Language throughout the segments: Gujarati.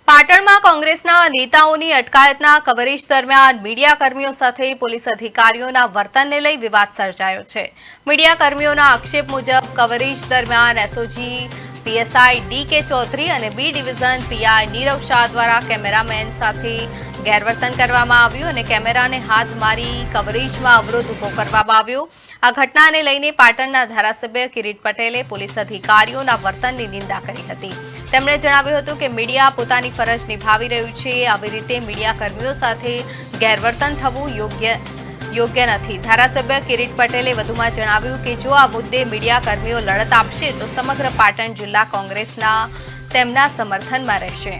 પાટણમાં કોંગ્રેસના નેતાઓની અટકાયતના કવરેજ દરમિયાન મીડિયાકર્મીઓ સાથે પોલીસ અધિકારીઓના વર્તનને લઈ વિવાદ સર્જાયો છે। મીડિયાકર્મીઓના આક્ષેપ મુજબ કવરેજ દરમિયાન એસઓજી પીએસઆઈ ડી.કે. ચૌધરી અને B division PI Nirav Shah દ્વારા કેમેરામેન સાથે ગેરવર્તન કરવામાં આવ્યું અને કેમેરાને હાથ મારી કવરેજમાં અવરોધ ઊભો કરવામાં આવ્યો। આ ઘટનાને લઈને પાટણના ધારાસભ્ય કિરીટ પટેલે પોલીસ અધિકારીઓના વર્તનની નિંદા કરી હતી। તેમણે જણાવ્યું હતું કે મીડિયા પોતાની ફરજ નિભાવી રહ્યું છે, આવી રીતે મીડિયાકર્મીઓ સાથે ગેરવર્તન થવું યોગ્ય નથી। ધારાસભ્ય કિરીટ પટેલે વધુમાં જણાવ્યું કે જો આ મુદ્દે મીડિયાકર્મીઓ લડત આપશે તો સમગ્ર પાટણ જિલ્લા કોંગ્રેસના તેમના સમર્થનમાં રહેશે।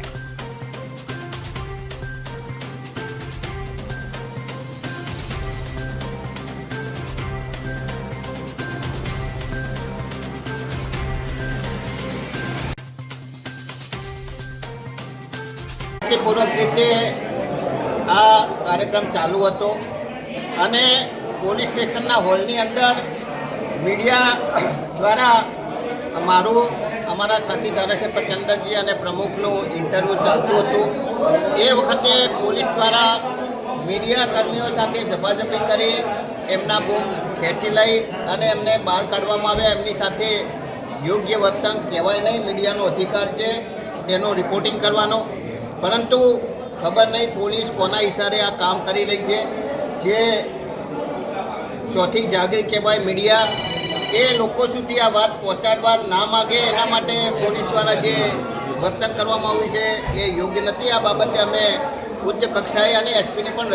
પૂર્વક રીતે આ કાર્યક્રમ ચાલુ હતો અને પોલીસ સ્ટેશનના હોલની અંદર મીડિયા દ્વારા અમારા સાથી ધારાસભ્ય ચંદનજી અને પ્રમુખનું ઇન્ટરવ્યૂ ચાલતું હતું। એ વખતે પોલીસ દ્વારા મીડિયા કર્મીઓ સાથે ઝપાઝપી કરી એમના બૂમ ખેંચી લઈ અને એમને બહાર કાઢવામાં આવ્યા। એમની સાથે યોગ્ય વર્તન કહેવાય નહીં, મીડિયાનો અધિકાર છે તેનું રિપોર્ટિંગ કરવાનો, પરંતુ ખબર નહીં પોલીસ કોના ઇશારે આ કામ કરી રહી છે। જે ચોથી જાગીર કહેવાય મીડિયા, એ લોકો સુધી આ વાત પહોંચાડવા ના માગે એના માટે પોલીસ દ્વારા જે વર્તન કરવામાં આવ્યું છે એ યોગ્ય નથી। આ બાબતે અમે ઉચ્ચ કક્ષાએ અને એસપીને પણ